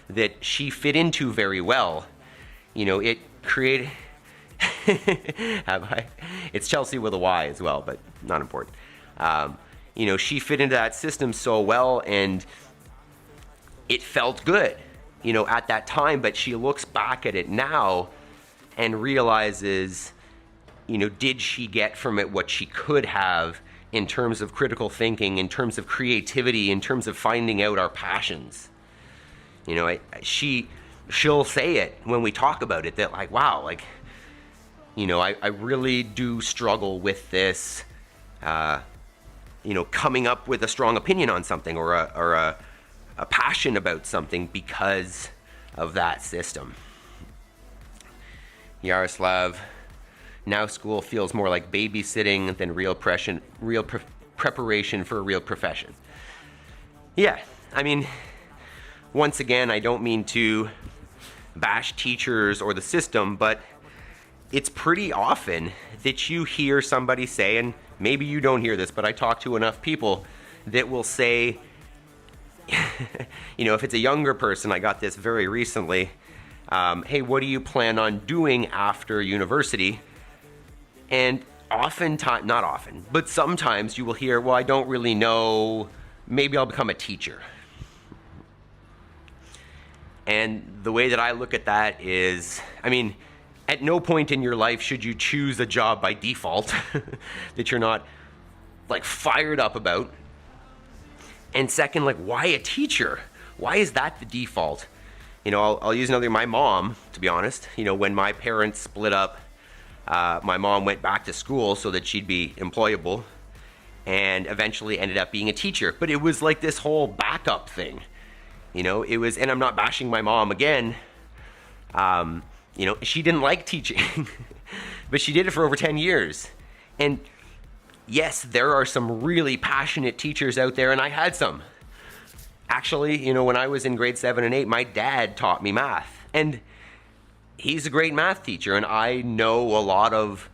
that she fit into very well. You know, it created... Have I? It's Chelsea with a Y as well, but not important. You know, she fit into that system so well, and it felt good, you know, at that time. But she looks back at it now and realizes, you know, did she get from it what she could have in terms of critical thinking, in terms of creativity, in terms of finding out our passions? You know, she'll say it when we talk about it, that like, wow, like, you know, I really do struggle with this, you know, coming up with a strong opinion on something or a passion about something because of that system. Yaroslav, now school feels more like babysitting than real preparation for a real profession. Yeah, I mean, once again, I don't mean to bash teachers or the system, but it's pretty often that you hear somebody say, and maybe you don't hear this, but I talk to enough people that will say, you know, if it's a younger person, I got this very recently, hey, what do you plan on doing after university? And oftentimes, not often, but sometimes you will hear, well, I don't really know, maybe I'll become a teacher. And the way that I look at that is, I mean, at no point in your life should you choose a job by default that you're not like fired up about. And second, like, why a teacher? Why is that the default? You know, I'll use another, my mom, to be honest. You know, when my parents split up, my mom went back to school so that she'd be employable, and eventually ended up being a teacher. But it was like this whole backup thing. You know, it was, and I'm not bashing my mom again. You know, she didn't like teaching, but she did it for over 10 years. And yes, there are some really passionate teachers out there, and I had some. Actually, you know, when I was in grade 7 and 8, my dad taught me math. And he's a great math teacher, and I know a lot of,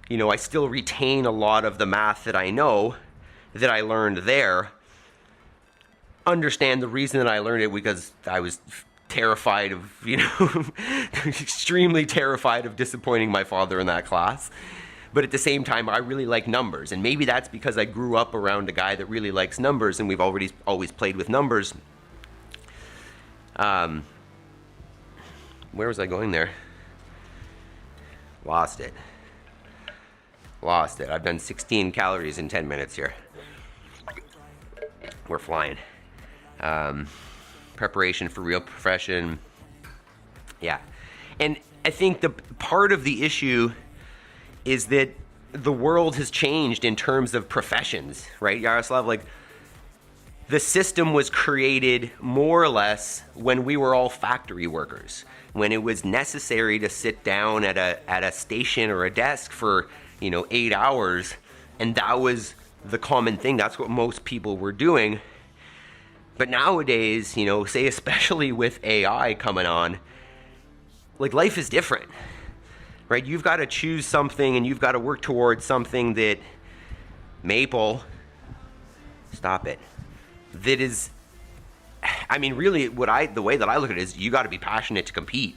you know, I still retain a lot of the math that I know that I learned there. Understand the reason that I learned it because I was terrified of, you know, extremely terrified of disappointing my father in that class. But at the same time, I really like numbers. And maybe that's because I grew up around a guy that really likes numbers, and we've always played with numbers. Where was I going there? Lost it. I've done 16 calories in 10 minutes here. We're flying. Preparation for real profession. Yeah. And I think the part of the issue is that the world has changed in terms of professions, right, Yaroslav? Like, the system was created more or less when we were all factory workers, when it was necessary to sit down at a station or a desk for, you know, 8 hours, and that was the common thing. That's what most people were doing. But nowadays, you know, say especially with AI coming on, like, life is different. right? You've got to choose something and you've got to work towards something that Maple, stop it, that is, I mean, really the way that I look at it is you got to be passionate to compete.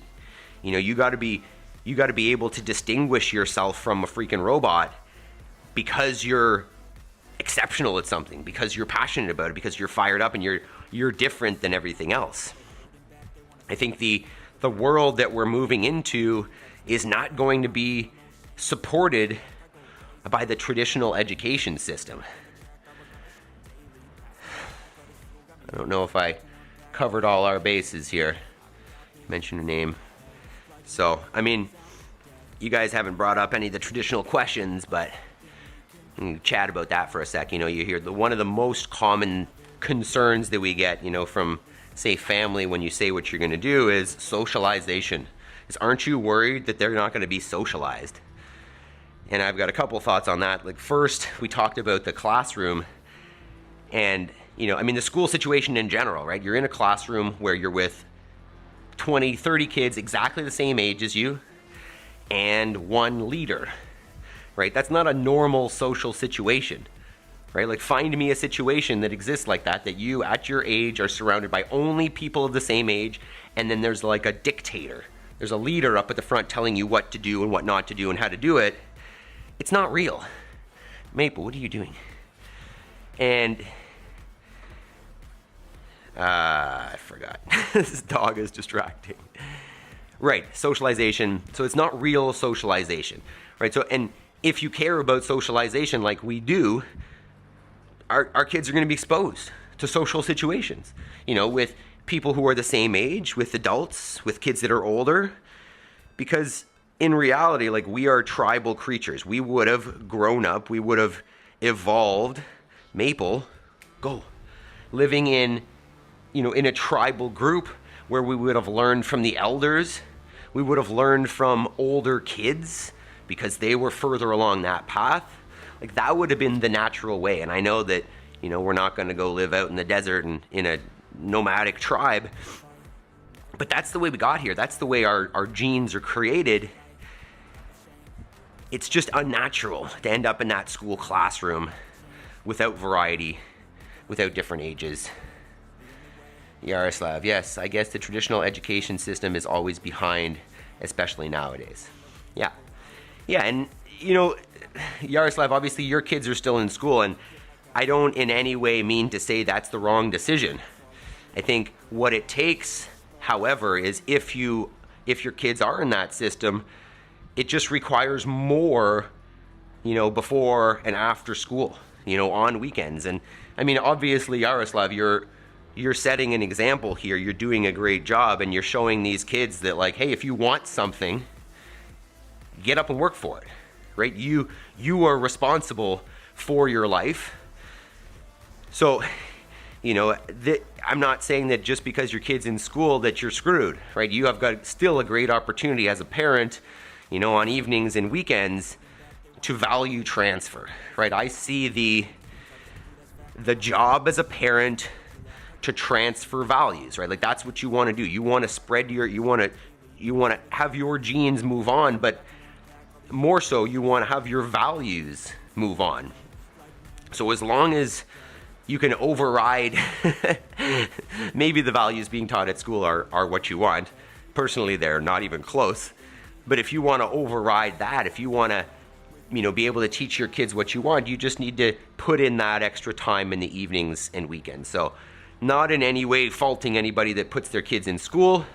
You know, you got to be able to distinguish yourself from a freaking robot because you're exceptional at something, because you're passionate about it, because you're fired up and you're different than everything else. I think the world that we're moving into is not going to be supported by the traditional education system. I don't know if I covered all our bases here. Mention a name. So, I mean, you guys haven't brought up any of the traditional questions, but we can chat about that for a sec. You know, you hear one of the most common concerns that we get, you know, from, say, family when you say what you're going to do is socialization. Aren't you worried that they're not going to be socialized? And I've got a couple thoughts on that. Like, first, we talked about the classroom and, you know, I mean, the school situation in general, right? You're in a classroom where you're with 20, 30 kids exactly the same age as you and one leader, right? That's not a normal social situation, right? Like, find me a situation that exists like that you at your age are surrounded by only people of the same age, and then there's like a dictator. There's a leader up at the front telling you what to do and what not to do and how to do it. It's not real. Maple, what are you doing? And I forgot. This dog is distracting. Right, socialization. So it's not real socialization, right? So, and if you care about socialization like we do, our kids are going to be exposed to social situations, you know, with people who are the same age, with adults, with kids that are older, because in reality, like, we are tribal creatures. We would have grown up, we would have evolved, Maple, go, living in, you know, in a tribal group where we would have learned from the elders, we would have learned from older kids because they were further along that path. Like, that would have been the natural way. And I know that, you know, we're not going to go live out in the desert and in a nomadic tribe, but that's the way we got here. That's the way our genes are created. It's just unnatural to end up in that school classroom without variety, without different ages. Yaroslav, yes, I guess the traditional education system is always behind, especially nowadays. Yeah, and, you know, Yaroslav, obviously your kids are still in school, and I don't in any way mean to say that's the wrong decision. I think what it takes, however, is if your kids are in that system, it just requires more, you know, before and after school, you know, on weekends. And I mean, obviously, Yaroslav, you're setting an example here. You're doing a great job, and you're showing these kids that, like, hey, if you want something, get up and work for it, right? You are responsible for your life. So, you know, I'm not saying that just because your kid's in school that you're screwed, right? You have got still a great opportunity as a parent, you know, on evenings and weekends to value transfer, right? I see the job as a parent to transfer values, right? Like, that's what you want to do. You want to spread you want to have your genes move on, but more so you want to have your values move on. So as long as you can override maybe the values being taught at school are what you want. Personally, they're not even close. But if you want to override that, if you want to, you know, be able to teach your kids what you want, you just need to put in that extra time in the evenings and weekends. So not in any way faulting anybody that puts their kids in school.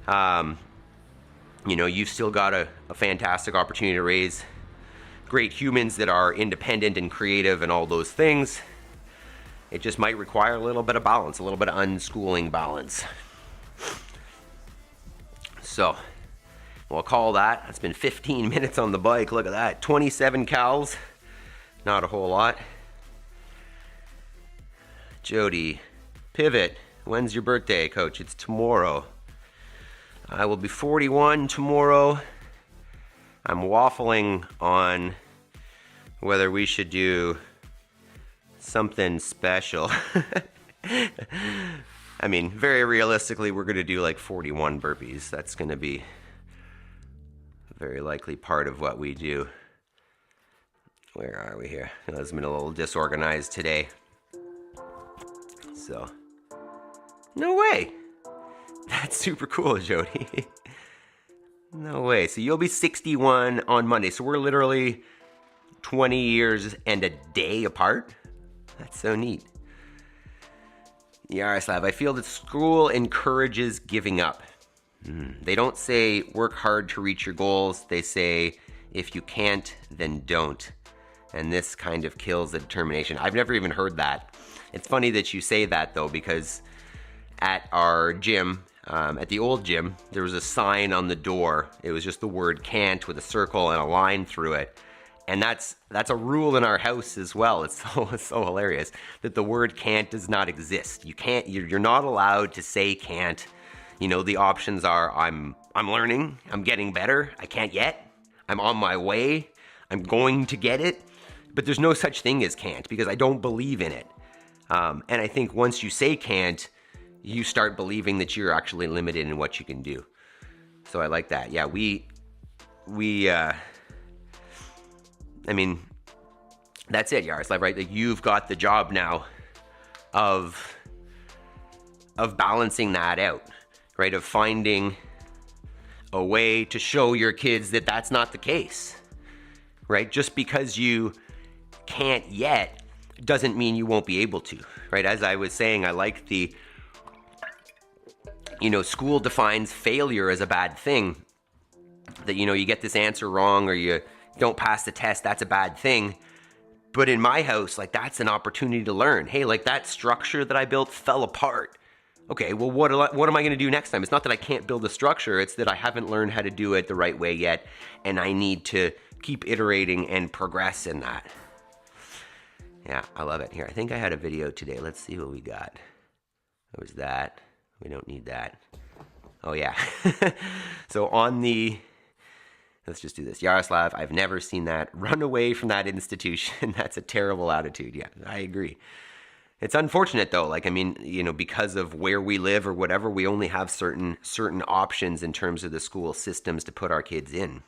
You know, you've still got a fantastic opportunity to raise great humans that are independent and creative and all those things. It just might require a little bit of balance, a little bit of unschooling balance. So we'll call that. It's been 15 minutes on the bike. Look at that. 27 cals. Not a whole lot. Jody, pivot. When's your birthday, Coach? It's tomorrow. I will be 41 tomorrow. I'm waffling on whether we should do something special. I mean, very realistically, we're going to do like 41 burpees. That's going to be very likely part of what we do. Where are we here? It's been a little disorganized today. So, no way. That's super cool, Jody. No way. So you'll be 61 on Monday. So we're literally 20 years and a day apart. That's so neat. Yaroslav, I feel that school encourages giving up. They don't say work hard to reach your goals. They say if you can't, then don't. And this kind of kills the determination. I've never even heard that. It's funny that you say that though, because at our gym, at the old gym, there was a sign on the door. It was just the word can't with a circle and a line through it. And that's a rule in our house as well. It's so hilarious that the word can't does not exist. You're not allowed to say can't. You know, the options are I'm learning, I'm getting better, I can't yet, I'm on my way, I'm going to get it. But there's no such thing as can't because I don't believe in it. And I think once you say can't, you start believing that you're actually limited in what you can do. So I like that. Yeah, I mean, that's it, Yaroslav, right? Like you've got the job now of balancing that out, right? Of finding a way to show your kids that that's not the case, right? Just because you can't yet doesn't mean you won't be able to, right? As I was saying, I like school defines failure as a bad thing. That, you get this answer wrong or you don't pass the test, that's a bad thing. But in my house, like that's an opportunity to learn. Hey, like that structure that I built fell apart. Okay, well, what am I going to do next time? It's not that I can't build a structure. It's that I haven't learned how to do it the right way yet. And I need to keep iterating and progress in that. Yeah, I love it. Here, I think I had a video today. Let's see what we got. What was that? We don't need that. Oh, yeah. So let's just do this. Yaroslav, I've never seen that. Run away from that institution. That's a terrible attitude. Yeah, I agree. It's unfortunate though. Like, I mean, because of where we live or whatever, we only have certain options in terms of the school systems to put our kids in.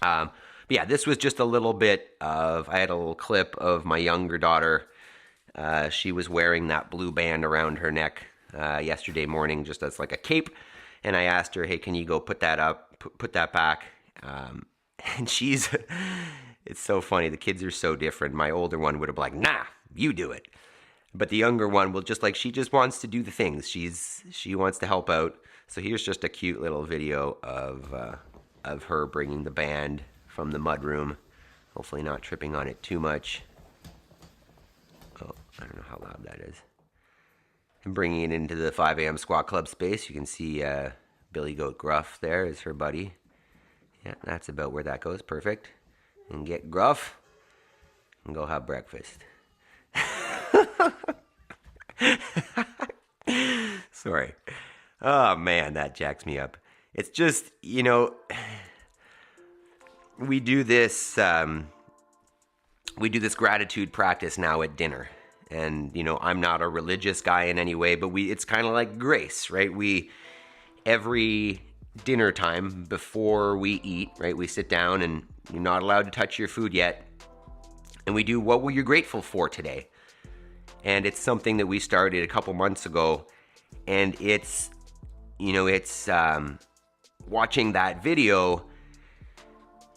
But yeah, this was just a little bit I had a little clip of my younger daughter. She was wearing that blue band around her neck yesterday morning, just as like a cape. And I asked her, hey, can you go put that up, put that back? And it's so funny. The kids are so different. My older one would have been like, nah, you do it. But the younger one will she just wants to do the things. She wants to help out. So here's just a cute little video of her bringing the band from the mudroom. Hopefully not tripping on it too much. Oh, I don't know how loud that is. And bringing it into the 5 a.m. squat club space. You can see Billy Goat Gruff there is her buddy. Yeah, that's about where that goes. Perfect. And get Gruff and go have breakfast. Sorry. Oh man, that jacks me up. It's just, we do this gratitude practice now at dinner. And, I'm not a religious guy in any way, but it's kind of like grace, right? Every dinner time before we eat, right, we sit down and you're not allowed to touch your food yet. And we do, what were you grateful for today? And it's something that we started a couple months ago. And it's watching that video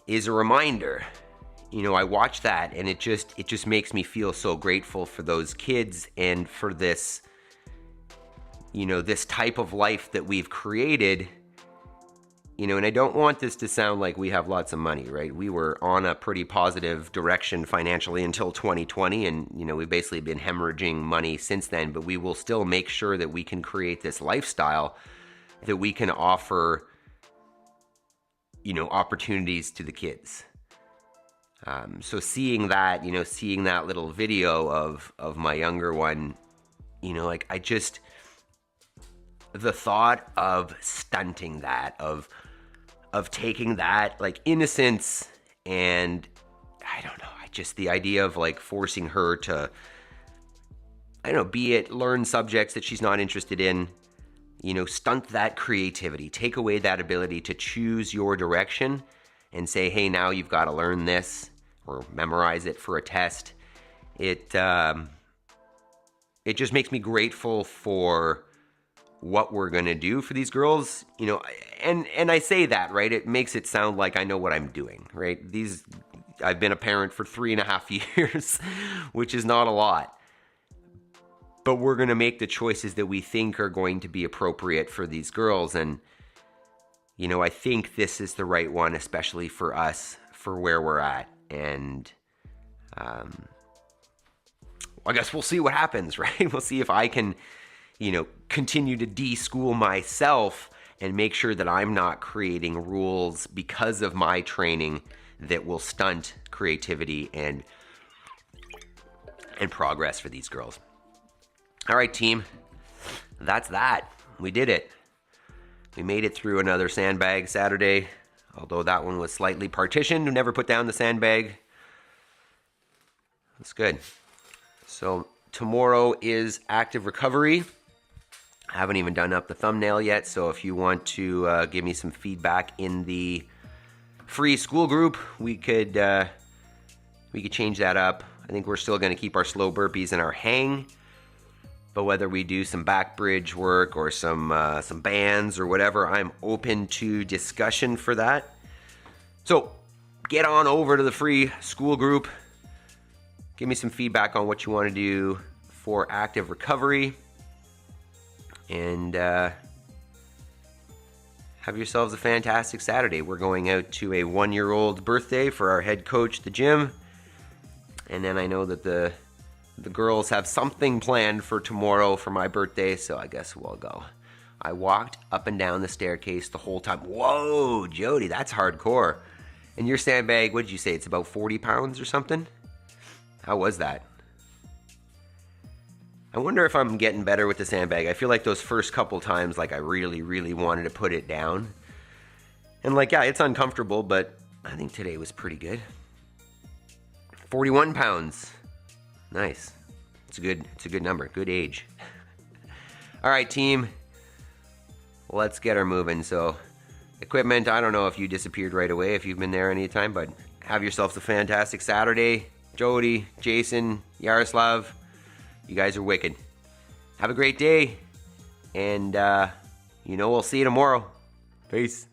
is a reminder. I watch that and it just makes me feel so grateful for those kids and for this, this type of life that we've created. And I don't want this to sound like we have lots of money, right? We were on a pretty positive direction financially until 2020, and, we've basically been hemorrhaging money since then, but we will still make sure that we can create this lifestyle that we can offer, opportunities to the kids. So seeing that little video of my younger one, the thought of stunting that, of taking that like innocence and the idea of like forcing her to, learn subjects that she's not interested in, stunt that creativity, take away that ability to choose your direction and say, hey, now you've got to learn this or memorize it for a test. It just makes me grateful for what we're going to do for these girls, and I say that, right? It makes it sound like I know what I'm doing, right? I've been a parent for 3.5 years, which is not a lot. But we're going to make the choices that we think are going to be appropriate for these girls. And, I think this is the right one, especially for us, for where we're at. And I guess we'll see what happens, right? We'll see if I can, continue to de-school myself and make sure that I'm not creating rules because of my training that will stunt creativity and progress for these girls. All right, team, that's that. We did it. We made it through another Sandbag Saturday, although that one was slightly partitioned. We never put down the sandbag. That's good. So tomorrow is active recovery. I haven't even done up the thumbnail yet, so if you want to give me some feedback in the free school group, we could change that up. I think we're still going to keep our slow burpees and our hang, but whether we do some back bridge work or some bands or whatever, I'm open to discussion for that. So get on over to the free school group. Give me some feedback on what you want to do for active recovery. And have yourselves a fantastic Saturday. We're going out to a 1-year-old's birthday for our head coach, the gym. And then I know that the girls have something planned for tomorrow for my birthday, so I guess we'll go. I walked up and down the staircase the whole time. Whoa, Jody, that's hardcore. And your sandbag, what did you say? It's about 40 pounds or something? How was that? I wonder if I'm getting better with the sandbag. I feel like those first couple times, I really, really wanted to put it down. And yeah, it's uncomfortable, but I think today was pretty good. 41 pounds. Nice. It's a good number. Good age. All right, team. Let's get her moving. So, equipment, I don't know if you disappeared right away, if you've been there any time, but have yourselves a fantastic Saturday. Jody, Jason, Yaroslav, you guys are wicked. Have a great day, and we'll see you tomorrow. Peace.